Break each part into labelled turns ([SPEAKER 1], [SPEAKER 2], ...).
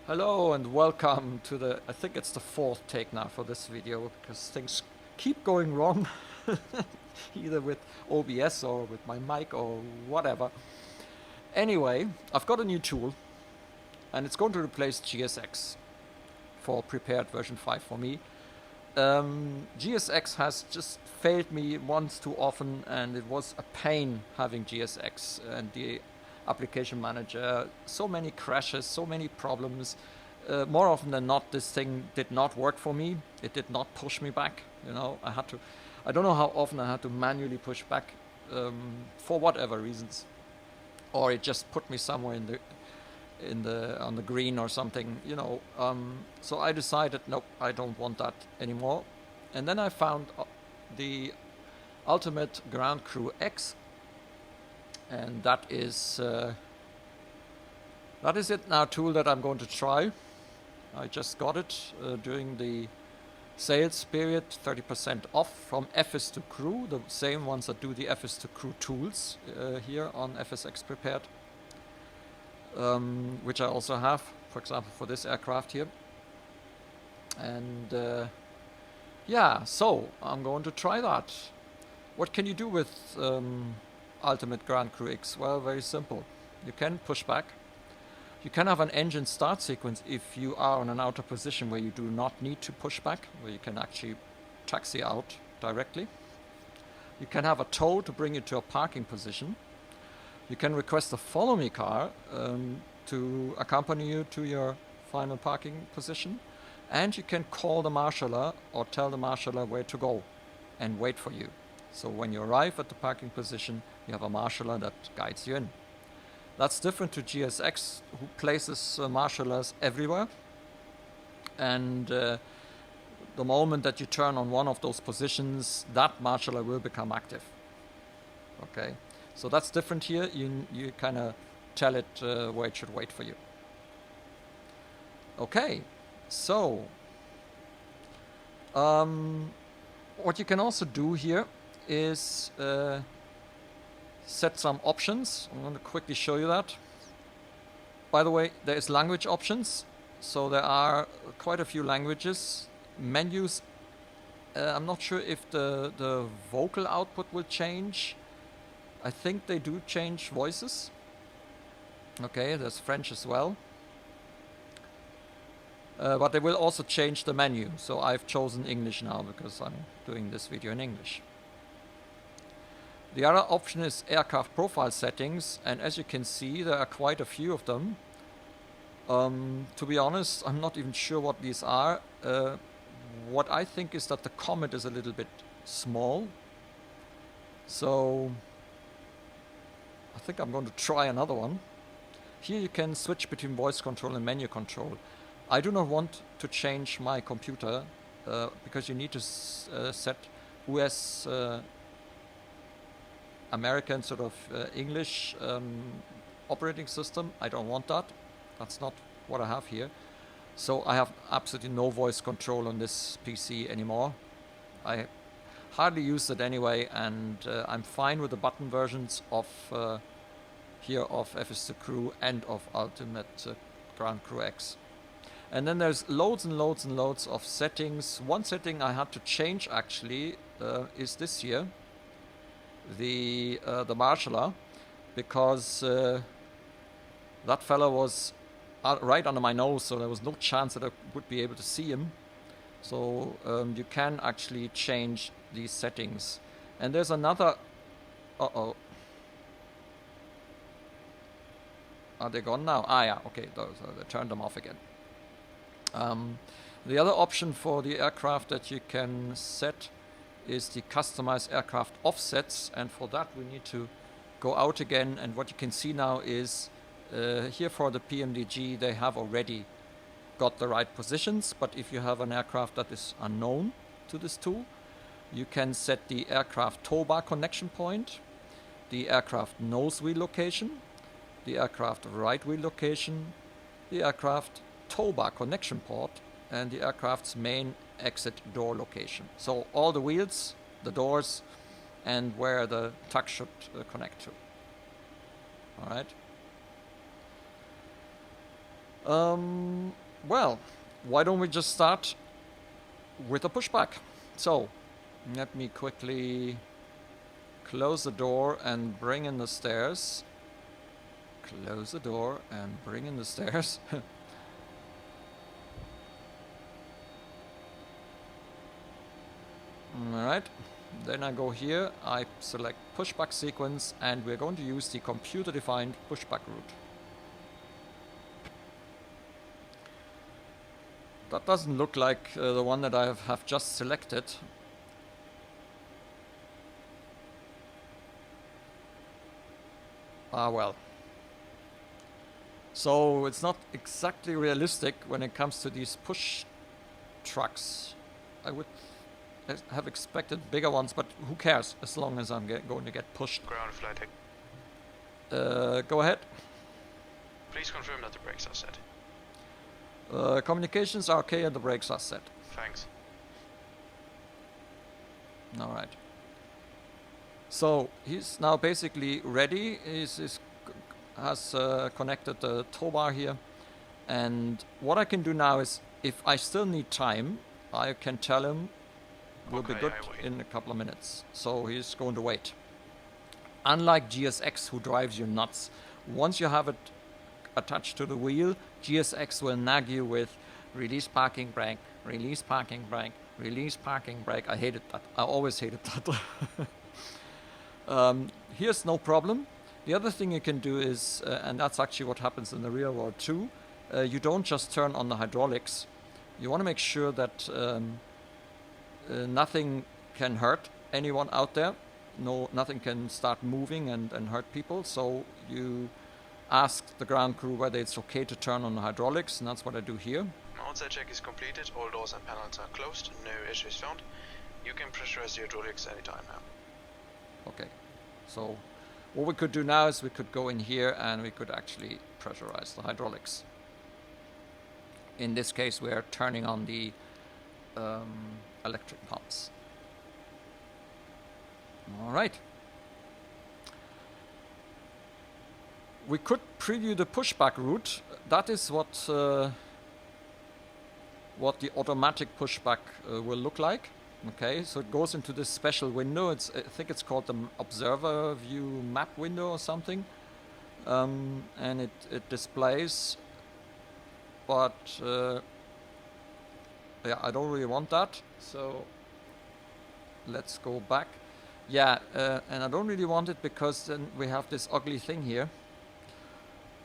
[SPEAKER 1] Hello and welcome to the, I think it's the fourth take now for this video, because things keep going wrong, either with OBS or with my mic or whatever. Anyway, I've got a new tool, and it's going to replace GSX for prepared version 5 for me. GSX has just failed me once too often, and it was a pain having GSX and the application manager. So many crashes, so many problems. More often than not, this thing did not work for me. It did not push me back. You know, I don't know how often I had to manually push back for whatever reasons, or it just put me somewhere on the green or something. You know, so I decided, nope, I don't want that anymore. And then I found the Ultimate Ground Crew X. And that is it now, tool that I'm going to try. I just got it during the sales period, 30% off from FS to Crew, the same ones that do the FS to Crew tools here on FSX Prepared, which I also have, for example, for this aircraft here. And yeah, so I'm going to try that. What can you do with Ultimate Ground Crew X? Well, very simple. You can push back. You can have an engine start sequence if you are on an outer position where you do not need to push back, where you can actually taxi out directly. You can have a tow to bring you to a parking position. You can request a follow me car to accompany you to your final parking position. And you can call the marshaller or tell the marshaller where to go and wait for you. So when you arrive at the parking position, you have a marshaller that guides you in. That's different to GSX, who places marshallers everywhere. And the moment that you turn on one of those positions, that marshaller will become active. Okay, so that's different here. You kind of tell it where it should wait for you. Okay, so what you can also do here is set some options. I'm going to quickly show you that. By the way, there is language options, so there are quite a few languages. Menus, I'm not sure if the vocal output will change. I think they do change voices. Okay, there's French as well. But they will also change the menu, so I've chosen English now because I'm doing this video in English. The other option is aircraft profile settings, and as you can see, there are quite a few of them. To be honest, I'm not even sure what these are. What I think is that the Comet is a little bit small. So I think I'm going to try another one. Here you can switch between voice control and menu control. I do not want to change my computer because you need to set US American sort of English operating system. I don't want that. That's not what I have here. So I have absolutely no voice control on this PC anymore. I hardly use it anyway, and I'm fine with the button versions of here of FS to Crew and of Ultimate Ground Crew X. And then there's loads and loads and loads of settings. One setting I had to change actually is this here. The marshaller, because that fella was right under my nose, so there was no chance that I would be able to see him. So you can actually change these settings. And there's another... Uh-oh. Are they gone now? Ah, yeah, okay, they turned them off again. The other option for the aircraft that you can set is the customized aircraft offsets, and for that we need to go out again. And what you can see now is here for the PMDG they have already got the right positions, but if you have an aircraft that is unknown to this tool, you can set the aircraft tow bar connection point, the aircraft nose wheel location, the aircraft right wheel location, the aircraft tow bar connection port, and the aircraft's main exit door location. So all the wheels, the doors, and where the tuck should connect to. All right. Well, why don't we just start with a pushback? So, let me quickly close the door and bring in the stairs. Close the door and bring in the stairs. Alright, then I go here, I select pushback sequence, and we're going to use the computer-defined pushback route. That doesn't look like the one that I have just selected. Ah well. So it's not exactly realistic when it comes to these push trucks. I would have expected bigger ones, but who cares as long as I'm going to get pushed.
[SPEAKER 2] Ground flight deck.
[SPEAKER 1] Go ahead.
[SPEAKER 2] Please confirm that the brakes are set.
[SPEAKER 1] Communications are okay and the brakes are set.
[SPEAKER 2] Thanks.
[SPEAKER 1] Alright. So he's now basically ready. Has connected the tow bar here. And what I can do now is, if I still need time, I can tell him we'll be good in a couple of minutes. So he's going to wait. Unlike GSX, who drives you nuts, once you have it attached to the wheel, GSX will nag you with release parking brake, release parking brake, release parking brake. I hated that. I always hated that. Here's no problem. The other thing you can do is, and that's actually what happens in the real world too, you don't just turn on the hydraulics. You want to make sure that nothing can hurt anyone out there. Nothing can start moving and hurt people. So you ask the ground crew whether it's okay to turn on the hydraulics, and that's what I do here.
[SPEAKER 2] Outside check is completed. All doors and panels are closed. No issues found. You can pressurize the hydraulics anytime now.
[SPEAKER 1] Okay. So what we could do now is we could go in here and we could actually pressurize the hydraulics. In this case, we're turning on the electric pumps. All right. We could preview the pushback route. That is what the automatic pushback will look like. Okay, so it goes into this special window. I think it's called the observer view map window or something, and it displays. But yeah, I don't really want that. So let's go back. Yeah, and I don't really want it because then we have this ugly thing here.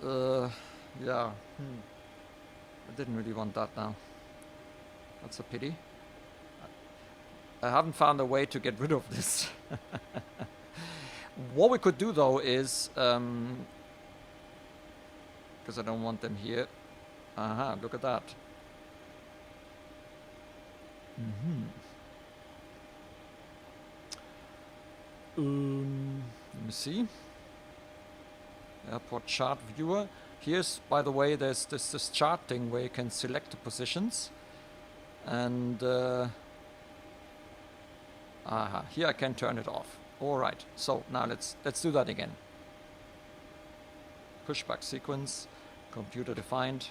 [SPEAKER 1] Yeah, I didn't really want that now. That's a pity. I haven't found a way to get rid of this. What we could do though is, because I don't want them here. Aha, look at that. Let me see. Airport chart viewer. Here's, by the way, there's this chart thing where you can select the positions. And aha, here I can turn it off. Alright, so now let's do that again. Pushback sequence, computer defined.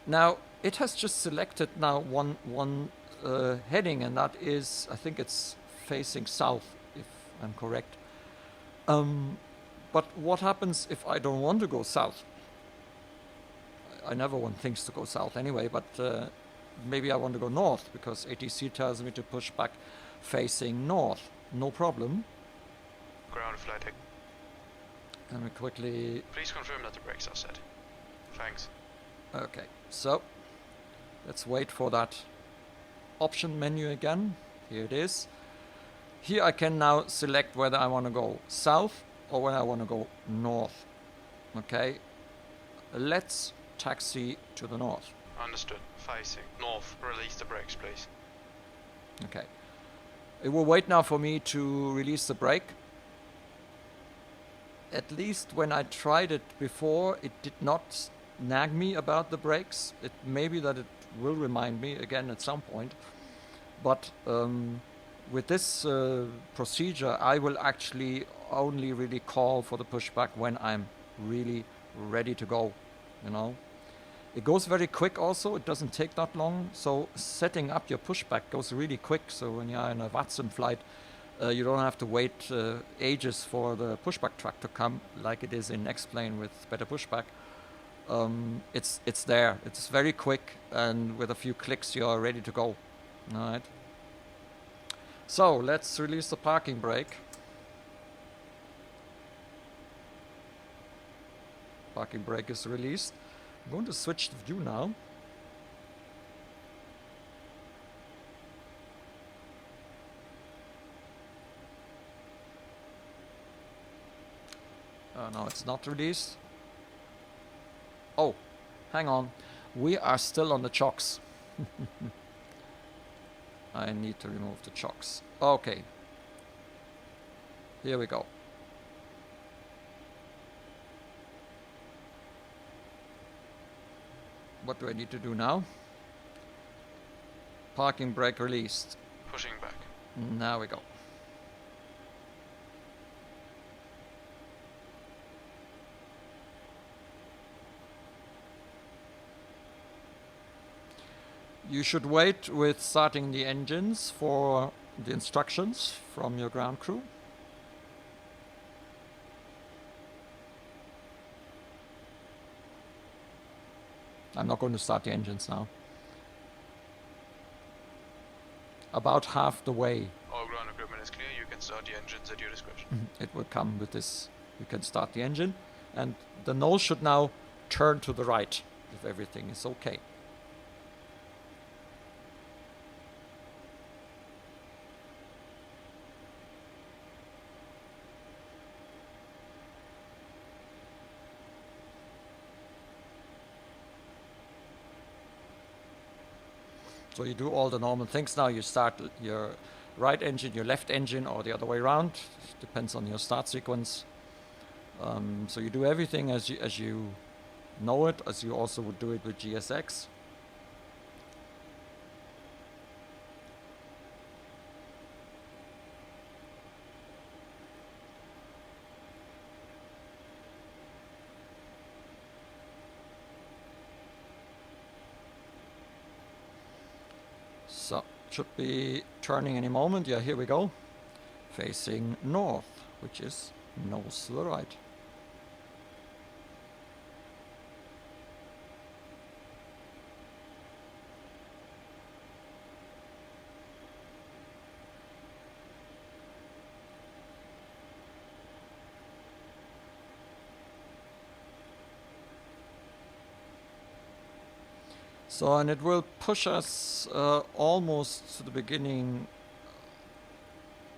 [SPEAKER 1] Now it has just selected now one heading, and that is, I think it's facing south, if I'm correct. But what happens if I don't want to go south? I never want things to go south anyway, but maybe I want to go north, because ATC tells me to push back facing north. No problem.
[SPEAKER 2] Ground flight deck.
[SPEAKER 1] Let me quickly...
[SPEAKER 2] Please confirm that the brakes are set. Thanks.
[SPEAKER 1] Okay, so let's wait for that option menu again. Here it is. Here I can now select whether I want to go south or whether I want to go north. Okay, let's taxi to the north.
[SPEAKER 2] Understood. Facing north. Release the brakes, please.
[SPEAKER 1] Okay. It will wait now for me to release the brake. At least when I tried it before, it did not nag me about the brakes. It may be that it will remind me again at some point. But with this procedure, I will actually only really call for the pushback when I'm really ready to go, you know. It goes very quick also, it doesn't take that long, so setting up your pushback goes really quick, so when you're in a Watson flight, you don't have to wait ages for the pushback truck to come, like it is in X-Plane with BetterPushback. It's there, it's very quick, and with a few clicks you're ready to go. Alright. So, let's release the parking brake. Parking brake is released. I'm going to switch the view now. No, it's not released. Oh, hang on. We are still on the chocks. I need to remove the chocks. Okay. Here we go. What do I need to do now? Parking brake released.
[SPEAKER 2] Pushing back.
[SPEAKER 1] Now we go. You should wait with starting the engines for the instructions from your ground crew. I'm not going to start the engines now. About half the way.
[SPEAKER 2] All ground equipment is clear, you can start the engines at your discretion.
[SPEAKER 1] It will come with this. You can start the engine, and the nose should now turn to the right if everything is okay. So you do all the normal things now. You start your right engine, your left engine, or the other way around. Depends on your start sequence. So you do everything as you know it, as you also would do it with GSX. So, should be turning any moment. Yeah, here we go. Facing north, which is nose to the right. So, and it will push us almost to the beginning,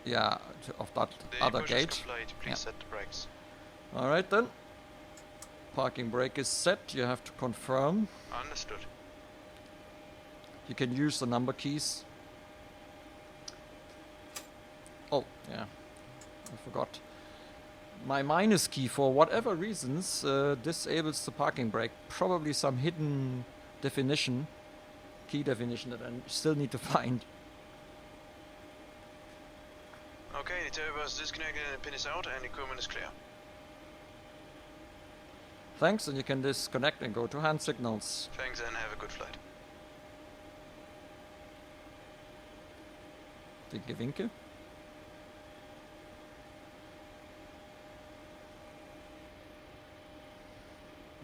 [SPEAKER 1] yeah, of that other gate.
[SPEAKER 2] Please
[SPEAKER 1] Yeah.
[SPEAKER 2] set the brakes.
[SPEAKER 1] Alright then. Parking brake is set, you have to confirm.
[SPEAKER 2] Understood.
[SPEAKER 1] You can use the number keys. Oh, yeah, I forgot. My minus key, for whatever reasons, disables the parking brake. Probably some hidden definition, key definition that I still need to find.
[SPEAKER 2] Okay, the turbo is disconnected and the pin is out and equipment is clear.
[SPEAKER 1] Thanks, and you can disconnect and go to hand signals.
[SPEAKER 2] Thanks and have a good flight.
[SPEAKER 1] Winke, winke.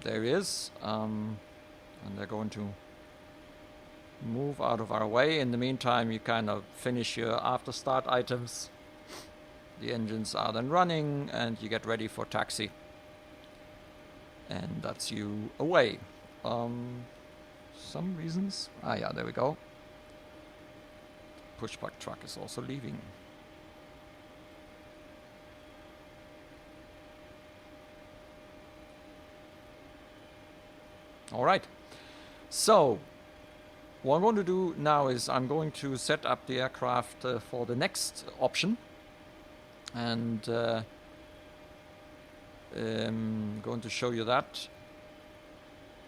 [SPEAKER 1] There he is. And they're going to move out of our way. In the meantime, you kind of finish your after start items. The engines are then running and you get ready for taxi. And that's you away. Some reasons. Ah yeah, there we go. Pushback truck is also leaving. Alright. So, what I'm going to do now is I'm going to set up the aircraft for the next option, and I'm going to show you that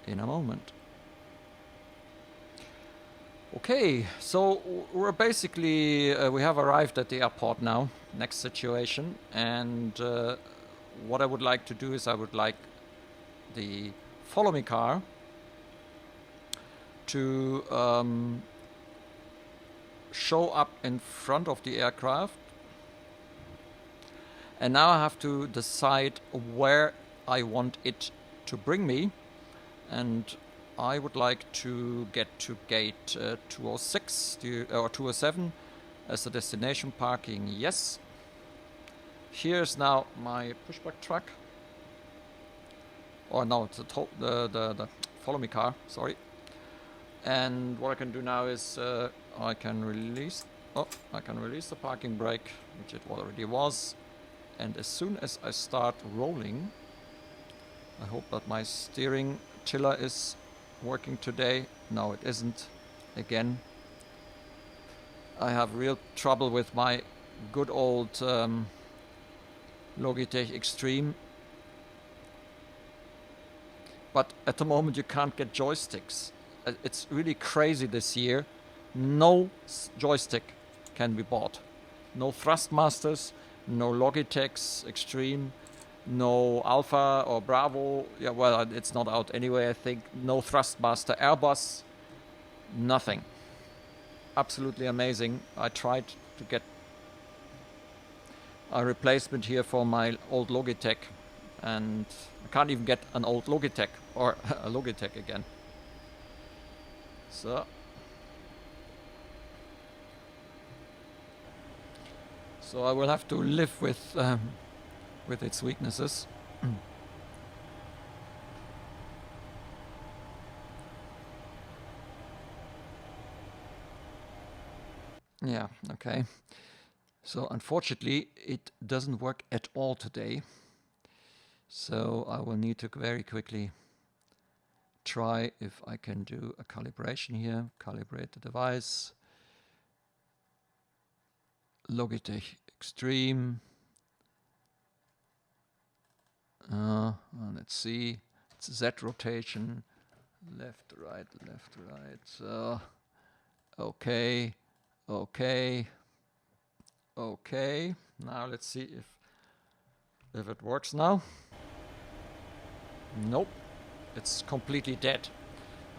[SPEAKER 1] in a moment. Okay, so we're basically, we have arrived at the airport now, next situation, and what I would like to do is I would like the follow me car to show up in front of the aircraft. And now I have to decide where I want it to bring me. And I would like to get to gate 206 or 207 as the destination parking. Yes. Here's now my pushback truck. Or no, it's the follow me car, sorry. And what I can do now is I can release the parking brake, which it already was. And as soon as I start rolling, I hope that my steering tiller is working today. No, it isn't. Again, I have real trouble with my good old Logitech EXTREME. But at the moment you can't get joysticks. It's really crazy this year. No joystick can be bought. No Thrustmasters, no Logitech EXTREME, no Alpha or Bravo. Yeah, well, it's not out anyway, I think. No Thrustmaster Airbus. Nothing. Absolutely amazing. I tried to get a replacement here for my old Logitech, and I can't even get an old Logitech or a Logitech again. So I will have to live with its weaknesses. Yeah, okay. So unfortunately it doesn't work at all today. So I will need to very quickly try if I can do a calibration here. Calibrate the device. Logitech EXTREME. Let's see. It's Z rotation. Left, right, left, right. Okay. Okay. Okay. Now let's see if it works now. Nope. It's completely dead.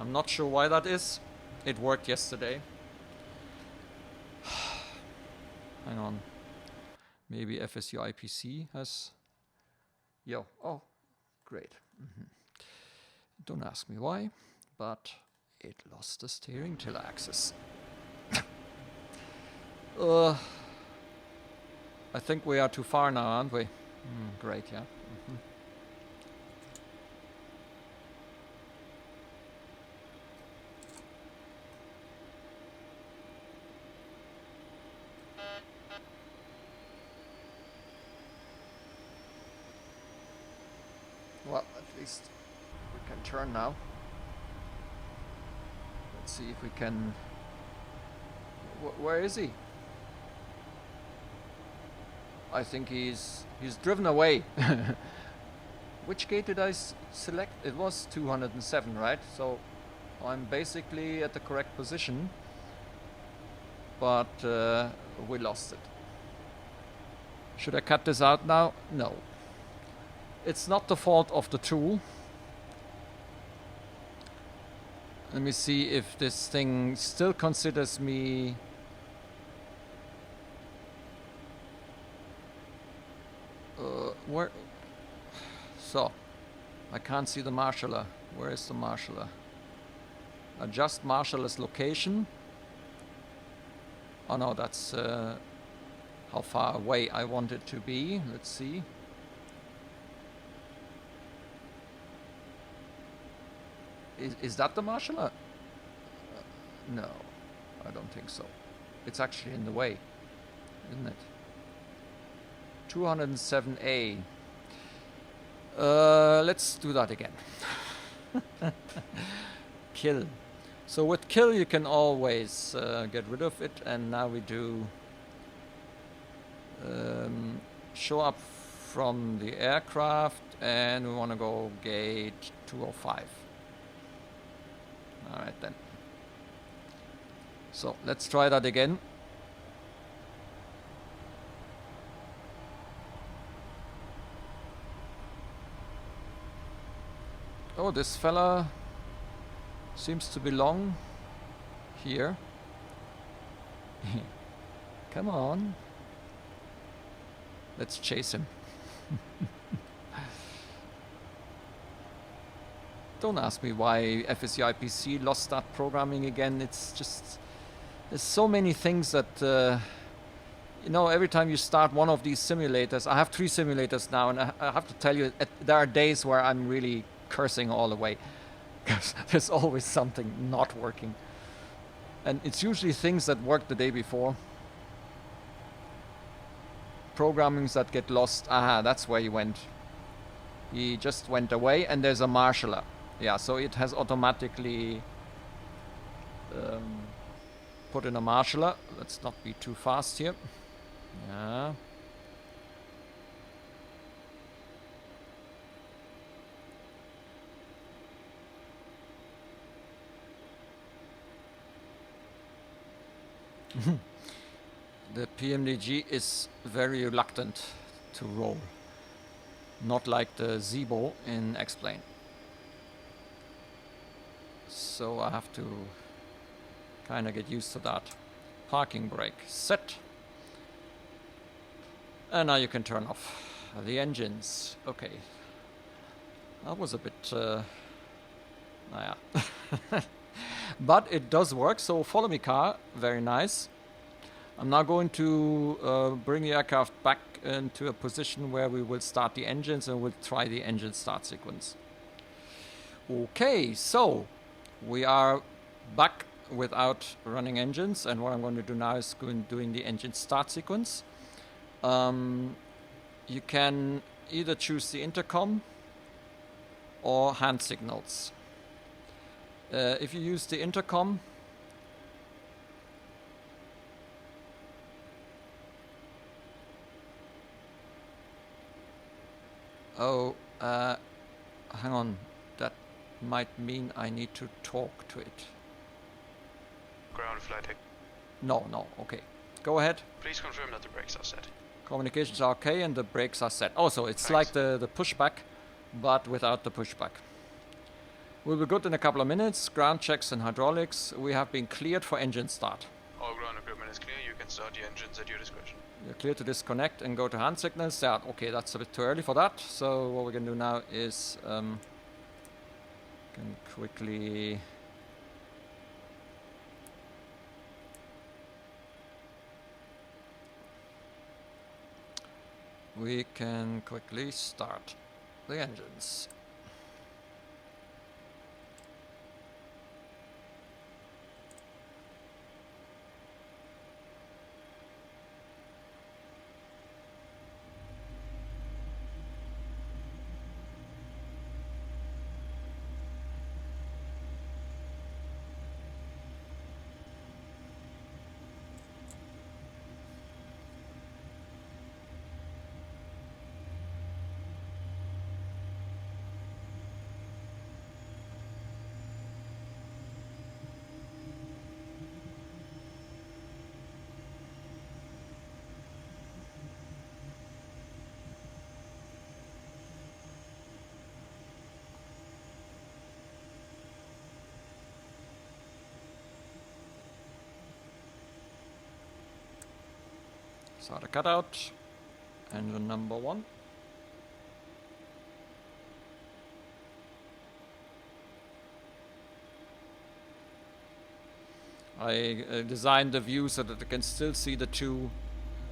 [SPEAKER 1] I'm not sure why that is. It worked yesterday. Hang on. Maybe FSU IPC has... Yo. Oh, great. Don't ask me why, but it lost the steering tiller axis. I think we are too far now, aren't we? Great, yeah. Well, at least we can turn now. Let's see if we can... Where is he? I think he's driven away. Which gate did I select? It was 207, right? So I'm basically at the correct position. But we lost it. Should I cut this out now? No. It's not the fault of the tool. Let me see if this thing still considers me... where? So, I can't see the marshaller. Where is the marshaller? Adjust marshaller's location. Oh no, that's how far away I want it to be. Let's see. Is that the marshaller? No, I don't think so. It's actually in the way, isn't it? 207A. Let's do that again. Kill. So with kill you can always get rid of it, and now we do show up from the aircraft, and we want to go gate 205. Alright then. So let's try that again. Oh, this fella seems to belong here. Come on. Let's chase him. Don't ask me why FSI PC lost that programming again. It's just, there's so many things that, you know, every time you start one of these simulators, I have 3 simulators now, and I have to tell you, there are days where I'm really cursing all the way. Because there's always something not working. And it's usually things that worked the day before. Programmings that get lost. Aha, that's where he went. He just went away, and there's a marshaller. Yeah, so it has automatically put in a marshaller. Let's not be too fast here. Yeah. The PMDG is very reluctant to roll. Not like the Zibo in X-Plane. So I have to kind of get used to that. Parking brake set. And now you can turn off the engines. Okay. That was a bit... Naja. But it does work, so follow me car. Very nice. I'm now going to bring the aircraft back into a position where we will start the engines and we'll try the engine start sequence. Okay, so we are back without running engines, and what I'm going to do now is doing the engine start sequence. You can either choose the intercom or hand signals. If you use the intercom, hang on, that might mean I need to talk to it.
[SPEAKER 2] Ground flight deck.
[SPEAKER 1] No, okay. Go ahead.
[SPEAKER 2] Please confirm that the brakes are set.
[SPEAKER 1] Communications are okay and the brakes are set. Oh, so it's like the pushback, but without the pushback. We'll be good in a couple of minutes. Ground checks and hydraulics. We have been cleared for engine start.
[SPEAKER 2] All ground equipment is clear. You can start the engines at your discretion.
[SPEAKER 1] You're clear to disconnect and go to hand signals. Yeah, okay, that's a bit too early for that. So what we're going to do now is can quickly... We can quickly start the engines. Start a cutout, engine number 1. I designed the view so that I can still see the two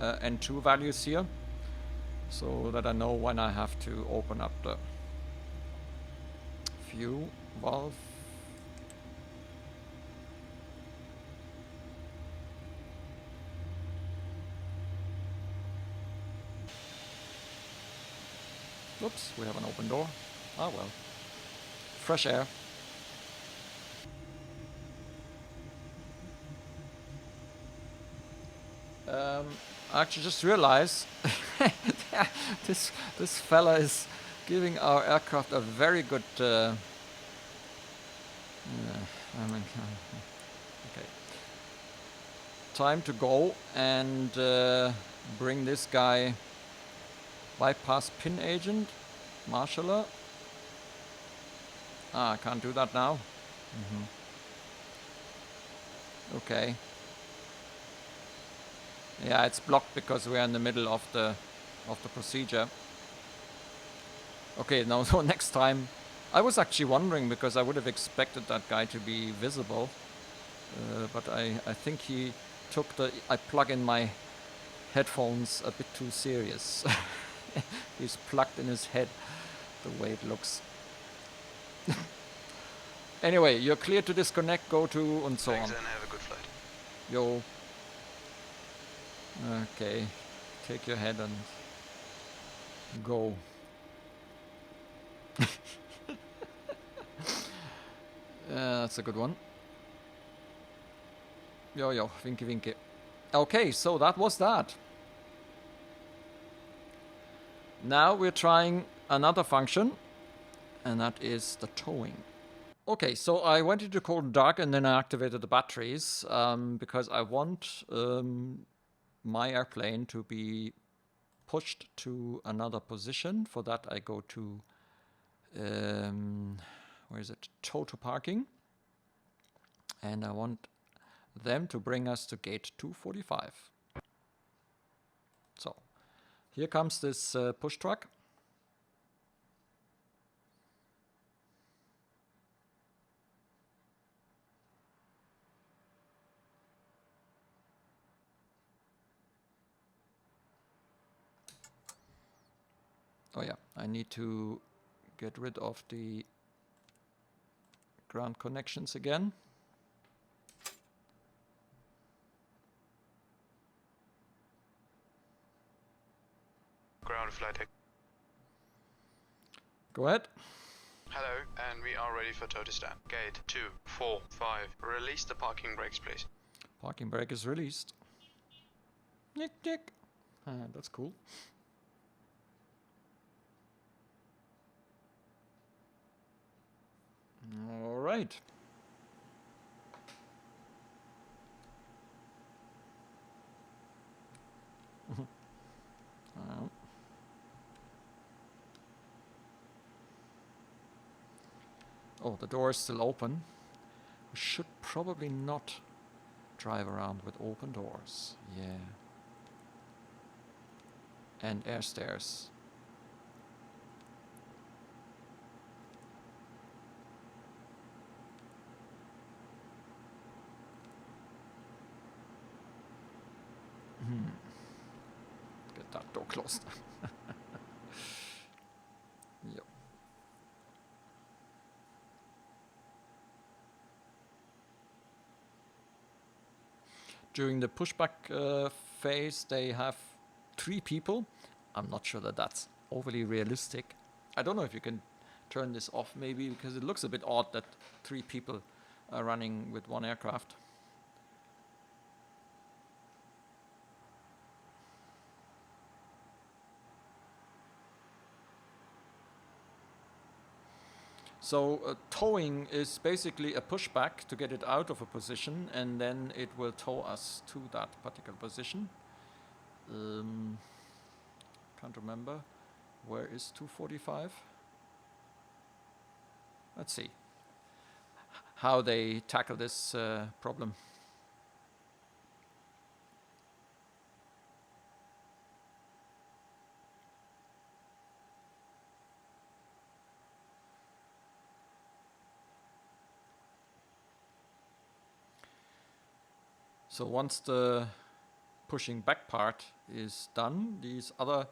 [SPEAKER 1] N2 values here, so that I know when I have to open up the view valve. Oops, we have an open door. Ah well. Fresh air. I actually just realized this fella is giving our aircraft a very good okay. Time to go and bring this guy. Bypass pin agent, marshaller. I can't do that now. Okay. Yeah, it's blocked because we're in the middle of the procedure. Okay, now so next time, I was actually wondering because I would have expected that guy to be visible, but I think he took I plug in my headphones a bit too serious. He's plugged in his head, the way it looks. Anyway, you're clear to disconnect, go to, and so on.
[SPEAKER 2] Thanks and have a good flight.
[SPEAKER 1] Yo. Okay, take your head and go. That's a good one. Yo, yo, winky, winky. Okay, so that was that. Now we're trying another function, and that is the towing. Okay, so I went into cold dark and then I activated the batteries because I want my airplane to be pushed to another position. For that I go to, where is it? Tow to parking. And I want them to bring us to gate 245. So, here comes this push truck. Oh yeah, I need to get rid of the ground connections again.
[SPEAKER 2] Ground flight.
[SPEAKER 1] Go ahead.
[SPEAKER 2] Hello, and we are ready for tow to stand. Gate 245. Release the parking brakes, please.
[SPEAKER 1] Parking brake is released. Nick, nick. That's cool. All right. Oh, the door is still open. We should probably not drive around with open doors. Yeah. And air stairs. Get that door closed. Yep. During the pushback phase, they have 3 people. I'm not sure that that's overly realistic. I don't know if you can turn this off maybe, because it looks a bit odd that 3 people are running with one aircraft. So towing is basically a pushback to get it out of a position, and then it will tow us to that particular position. Can't remember. Where is 245? Let's see how they tackle this problem. So once the pushing back part is done, these other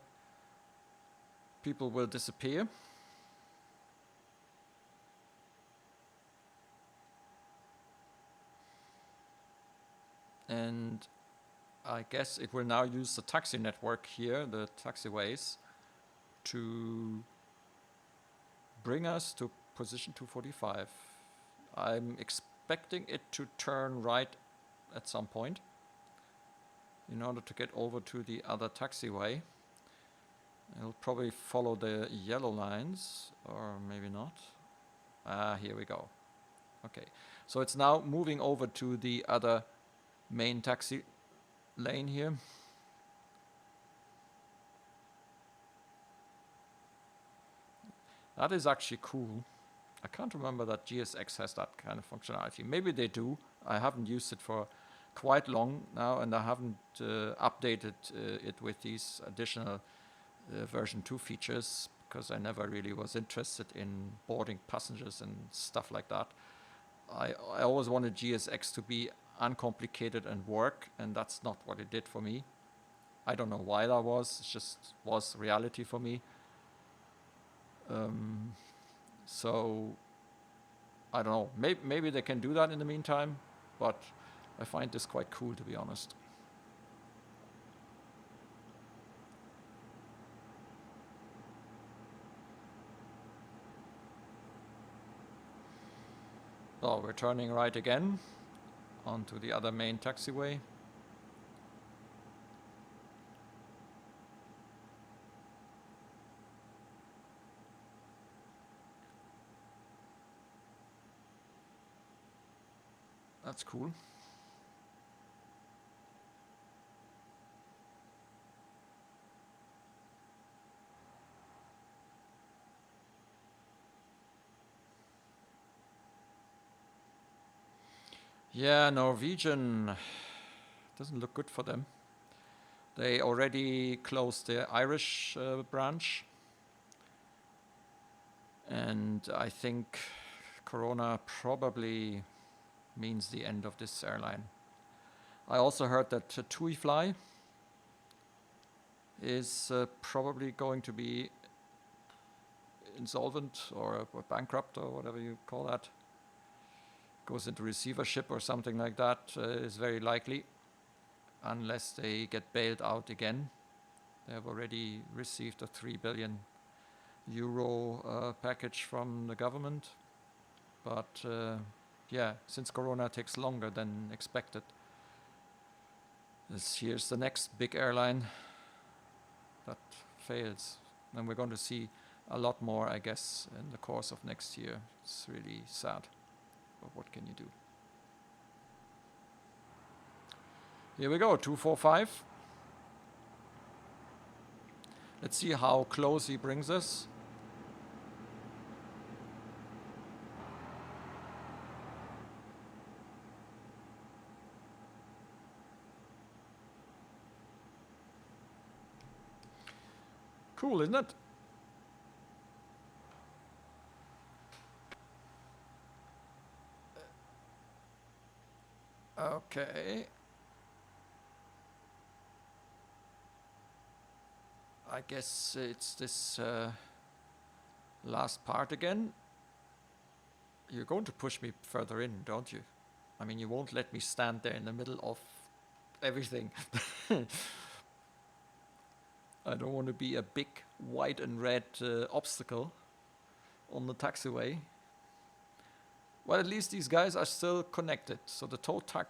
[SPEAKER 1] people will disappear. And I guess it will now use the taxi network here, the taxiways, to bring us to position 245. I'm expecting it to turn right at some point in order to get over to the other taxiway. It'll probably follow the yellow lines, or maybe not. Here we go. Okay, so it's now moving over to the other main taxi lane here. That is actually cool. I can't remember that GSX has that kind of functionality. Maybe they do. I haven't used it for quite long now, and I haven't updated it with these additional version 2 features, because I never really was interested in boarding passengers and stuff like that. I always wanted GSX to be uncomplicated and work, and that's not what it did for me. I don't know why that was. It just was reality for me. So I don't know. Maybe they can do that in the meantime, but I find this quite cool, to be honest. Oh, we're turning right again onto the other main taxiway. That's cool. Yeah, Norwegian doesn't look good for them. They already closed the Irish branch. And I think Corona probably means the end of this airline. I also heard that TUI is probably going to be insolvent or bankrupt or whatever you call that. Goes into receivership or something like that is very likely, unless they get bailed out again. They have already received a €3 billion package from the government. But yeah, since Corona takes longer than expected, here's the next big airline that fails. And we're going to see a lot more, I guess, in the course of next year. It's really sad. But what can you do? Here we go, 245. Let's see how close he brings us. Cool, isn't it? Okay. I guess it's this last part again. You're going to push me further in, don't you? I mean, you won't let me stand there in the middle of everything. I don't want to be a big white and red obstacle on the taxiway. Well, at least these guys are still connected. So the tow tag,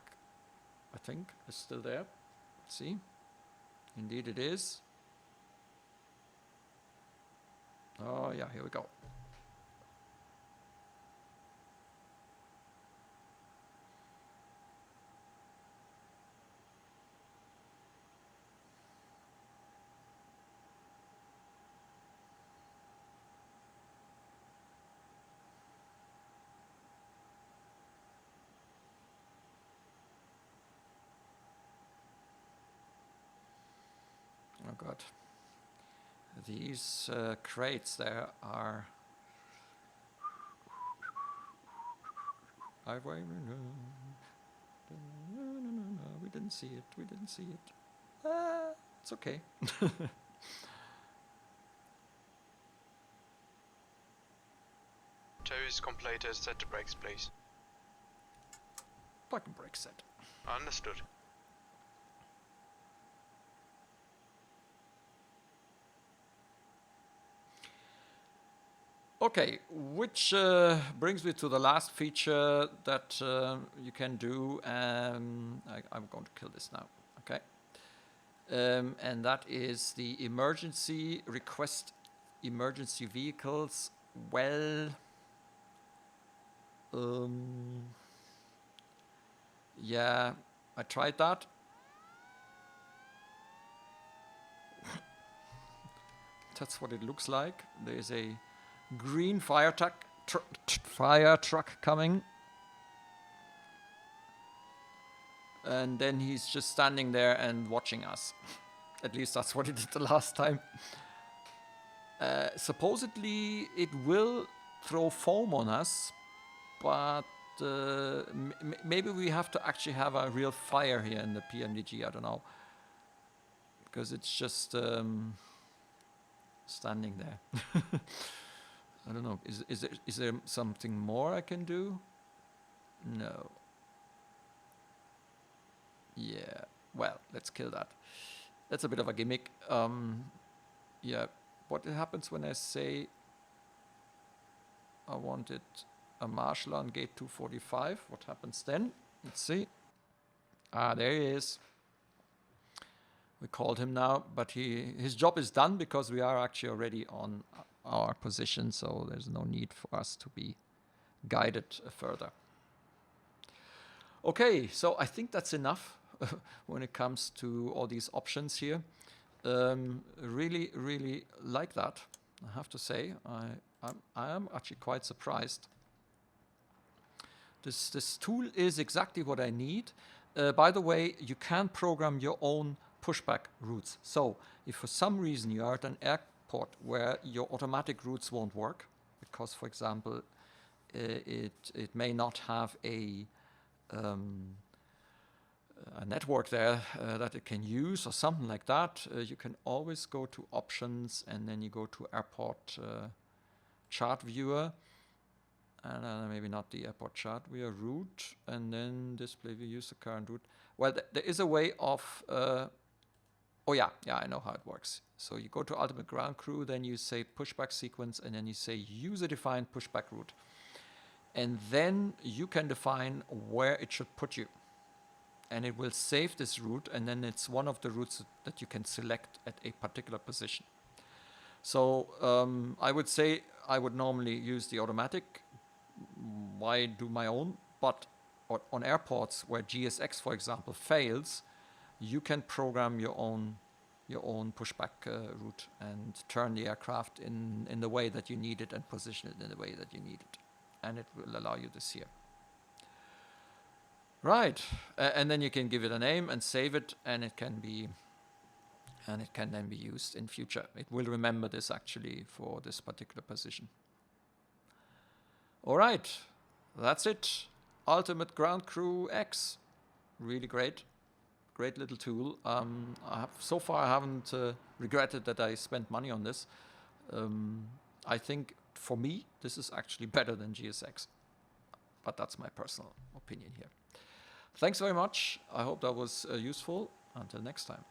[SPEAKER 1] I think, is still there. Let's see. Indeed it is. Oh yeah, here we go. Oh god. These crates there are... We didn't see it, we didn't see it. It's okay.
[SPEAKER 2] Tow is completed, set the brakes please.
[SPEAKER 1] Parking brake set.
[SPEAKER 2] Understood.
[SPEAKER 1] Okay, which brings me to the last feature that you can do. I'm going to kill this now, okay? And that is the emergency request emergency vehicles. Well, yeah, I tried that. That's what it looks like. There's a green fire truck fire truck coming. And then he's just standing there and watching us. At least that's what he did the last time. Supposedly it will throw foam on us, but maybe we have to actually have a real fire here in the PMDG, I don't know. Because it's just standing there. I don't know, is there something more I can do? No. Yeah, well, let's kill that. That's a bit of a gimmick. Yeah, what happens when I say I wanted a Marshal on gate 245? What happens then? Let's see. Ah, there he is. We called him now, but his job is done because we are actually already on our position, so there's no need for us to be guided further. Okay, so I think that's enough when it comes to all these options here. Really, really like that, I have to say. I am actually quite surprised. This tool is exactly what I need. By the way, you can program your own pushback routes. So if for some reason you are at an airport where your automatic routes won't work, because for example it may not have a network there that it can use or something like that, you can always go to options and then you go to airport chart viewer, and maybe not the airport chart viewer, route, and then display view, use the current route. Well, there is a way of oh yeah, I know how it works. So you go to Ultimate Ground Crew, then you say pushback sequence, and then you say user-defined pushback route. And then you can define where it should put you. And it will save this route, and then it's one of the routes that you can select at a particular position. So I would say I would normally use the automatic. Why do my own? But on airports where GSX, for example, fails, you can program your own pushback route and turn the aircraft in the way that you need it and position it in the way that you need it. And it will allow you this here. Right, and then you can give it a name and save it, and it can then be used in future. It will remember this actually for this particular position. All right, that's it. Ultimate Ground Crew X, really great little tool. So far I haven't regretted that I spent money on this. I think for me this is actually better than GSX, but that's my personal opinion here. Thanks very much. I hope that was useful. Until next time.